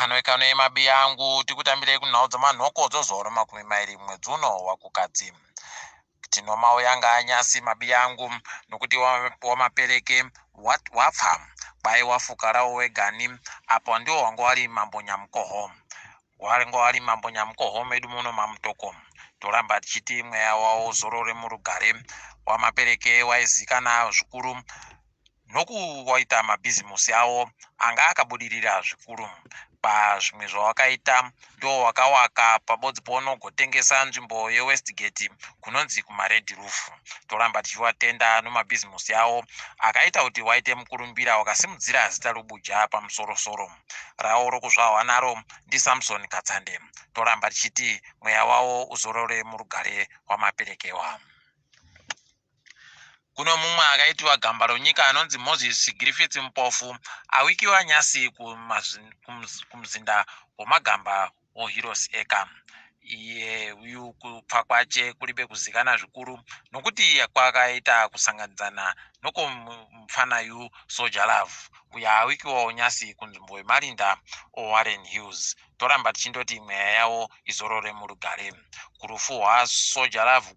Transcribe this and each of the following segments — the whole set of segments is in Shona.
kanwe mabi yangu tikutambire kunhau dzamanhoko dzozoro 20 mwedzi uno wakukadzi tinomao yanga anyasi mabi yangu nokuti wamapereke wapfa bai wafukarawo wegani apo ndio wangu wari mambo nyamukoho wari mambo nyamukoho medu muno mamutoko toramba tichiti mweya wawo uzorore murugare wamapereke waizikana zvikuru noku waita mabhizimusi awo anga akabudirira zvikuru pazvimwe zvawakaita ndo wakawaka pabodzi paunogotengesa nzvimbo yeWestgate kunonzi kumared roof toramba tichiwatenda nomabhizimusi awo akaita kuti waite mukurumbira wakasimudzira zita rubuja pamusorosoro rawo rokuzvarwa naro ndiSamson Katsande toramba tichiti mweya wawo uzorore murugare wamaperekewa. Kuno mumwe akaitwa gamba ronyika anonzi Moses Griffiths Mpofu awikiwa nyasi kumzinda womagamba oHeroes Eka. Iye uyu kupfa kwache kuribe kuzikana zvikuru nokuti kwakaita kusanganidzana nokomufanayu Soldier Love uyo awikiwawo nyasi kunzvimbo yemarinda oWarren Hills toramba tichindoti mweya yawo izorore murugare. Kurufu rwaSoldier Love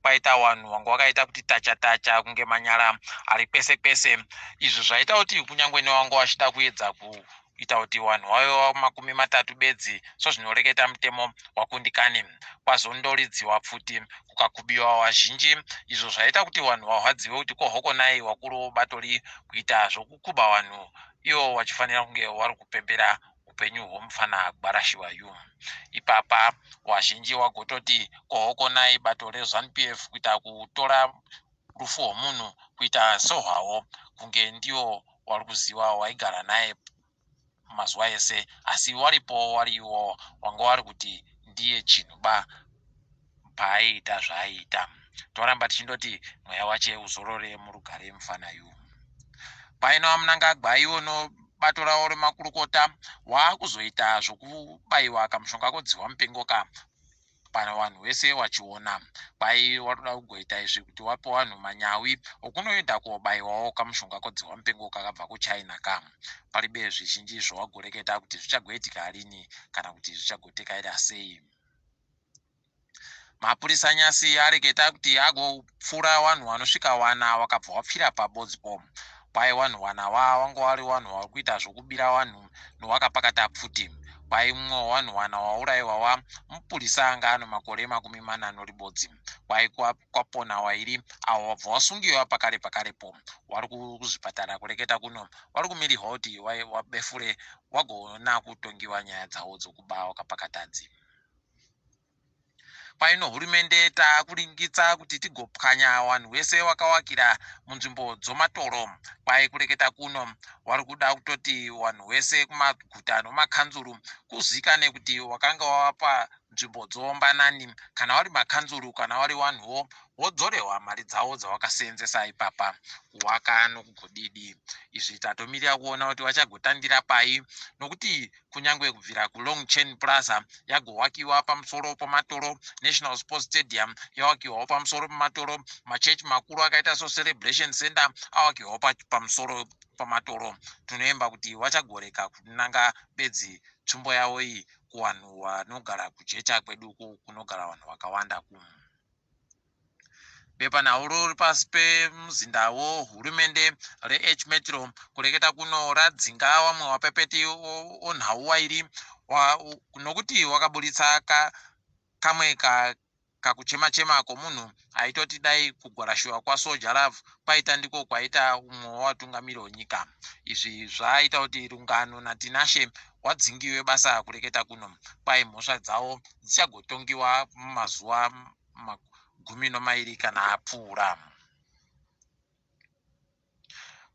kwaita wanhu wanga wakaita kuti tacha kunge manyara ari kwese kwese izvi zvaita kuti kunyangwe newangu wachida kuedza kuita kuti wanhu wayo 30 bedzi sozvinoreketa mutemo wakundikane kwazondoridziwa pfuti kukakubiwa wazhinji izvo zvaita kuti wanhu wahwadziwe kuti kohokonai wakuru batori kuita zvokukuba wanhu iwo wachifanira kunge wari kupembera upenyu hwomufana Gbarashiwayu. Ipapa wazhinji wagototi kohokonai bato reZANU-PF kuita kutora rufu rwomunhu kuita sohwawo kunge ndio wari kuziva waigara naye mazuva ese asi waripo wariwo wanga wari kuti ndiye chinhu paaiita zvaaita toramba tichindoti mweya wache uzorore murugare mufanayu. Paino Mnangagwa iwono bato rawo remakurukota waakuzoita zvokubayiwa kamushonga kodzihwa mupengo pana vanhu vese vachiona bai watoda kugoita izvi kuti wapo vanhu manyawi okunoenda kobayiwawo kamushonga kodzihwa mupengo kakabva kuChina palibe zvizhinji zvawagoreketa kuti zvichagoitika rini kana kuti zvichagotekaira sei. Mapurisa nyasi areketa kuti agopfura vanhu vanosvika 4 wakabva wapfira pabodzipo bai vanhu 4 wanga vari vanhu vari kuita zvokubira vanhu nowakapakata pfuti bai mumwe wanhu 4 waurayiwa mupurisa anga ano makore 40 ribodzi bai kwapona 2 avo wabva wasungiwa pakarepo wari kuzvipatara kureketa kuno wari kumirirwa kuti wabefure wagona kutongiwa nyaya dzawo dzokuba wakapakatadzi. Paino hurumende takuringitsa kuti tigopwanya vanhu vese wakawakira munzvimbo dzomatoro bai kureketa kuno wari kuda kutoti vanhu vese kumaguta nomakanzuru kuzikane kuti wakanga wapa nzvimbo dzoombanani kana wari makanzuru kana wari vanhuwo wodzorewa mari dzawo dzawakaseenzesa ipapa kuwaka nokugodidi. Izvi tatomirira kuona kuti vachagotandira pai nokuti kunyangwe kubvira kuLong Chain Plaza yagowakiwa pamusoro pomatoro, National Sports Stadium yawakiwawo pamusoro pomatoro, machechi makuru akaita Celebration Center awakiwawo pamusoro pomatoro. Tinoemba kuti vachagoreka kunanga bedzi tsvimbo yavo iyi kuvanhu vanogara kujecha kwedu kunogara vanhu vakawanda bepanhau riri pasi pemuzindawo hurumende reH Metro kureketa kuno radzinga vamwe wapepeti onhau 2 nokuti wakaburitsa kamwe kakuchema komunhu aitoti dai kugwarashiwa kwaSoldier Love paita ndiko kwaita umwe watungamiri wenyika. Izvi zvaita kuti rungano naTinashe wadzingiwe basa kureketa kuno pai mhosva dzawo dzichagotongiwa mumazuva 12 kana apfuura.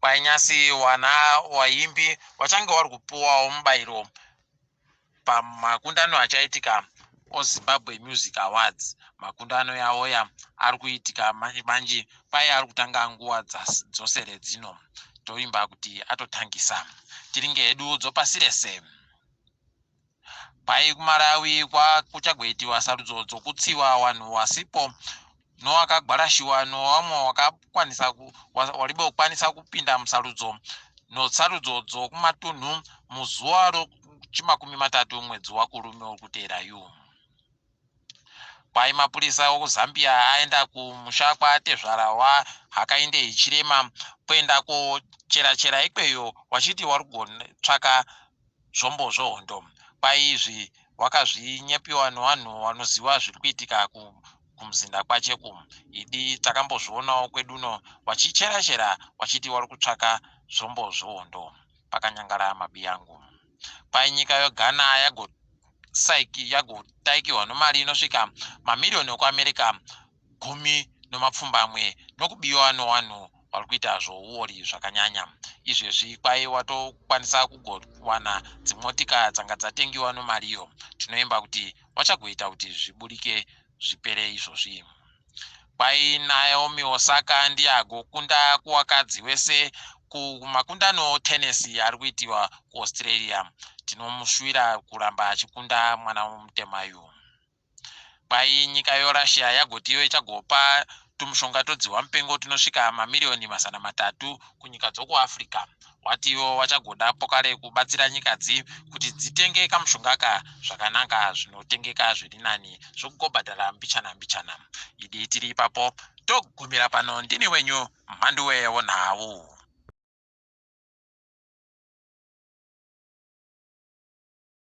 Painyasi wana waimbi vachange vari kupuwawo mubayiro pamakundano achaitika oZimbabwe Music Awards. Makundano yawoya ari kuitika manji pai ari kutanga nguva dzosere dzino toimba kuti atotangisa tiringe hedu dzopasi rese. Pai kuMarawi kuchagoitiwa sarudzo dzokutsiwa vanhu wasipo nowakagwarashiwa nowamwe waribe kukwanisa kupinda musarudzo nosarudzo dzokumatunhu muzuva chimakumi-3 mwedzi waKurume uri kuteera yu. Kwai mapurisa okuzambia aenda kumusha kwatezvara waHakainde Hichilema kuenda kochera ikweyo wachiti wari kutsvaka zvombo zvohondo. Kwai izvi wakazvinyepiwa nevanhu vanoziva zviri kuitika kumzinda kwacheku. Idi takambozvionawo kweduno wachichera wachiti wari kutsvaka zvombo zvohondo pakanyangara mabi yangu. Kwai nyika yeGhana yagotaikiwa nemari inosvika mamiliyoni ekuAmerica 10 nokubiwa nevanhu vari kuita zvouori zvakanyanya. Izvezvi kwai watokwanisa kugowana dzimotika dzanga dzatengiwa nemari iyo. Tinoimba kuti wachagoita kuti zviburike zvipere izvozvi. Kwai Naomi Osaka ndiye agokunda kuvakadzi wese kumakundano tenesi ari kuitiwa kuAustralia. Tinomushuvira kuramba achikunda mwana womutemayu. Kwai nyika yeRussia yagoti iwe ichagopa tumushonga todziwa mupengo tunosvika mamiliyoni 300 kunyika dzokuAfrica. Wati iwo wachagoda pokare kubatsira nyikadzi kuti dzitenge kamushongaka zvakanaka zvinotengeka zviri nani zvokugobhadhara mbichana. Idi tiri ipapo togumira pano ndini wenyu Mhanduwe Wonhau.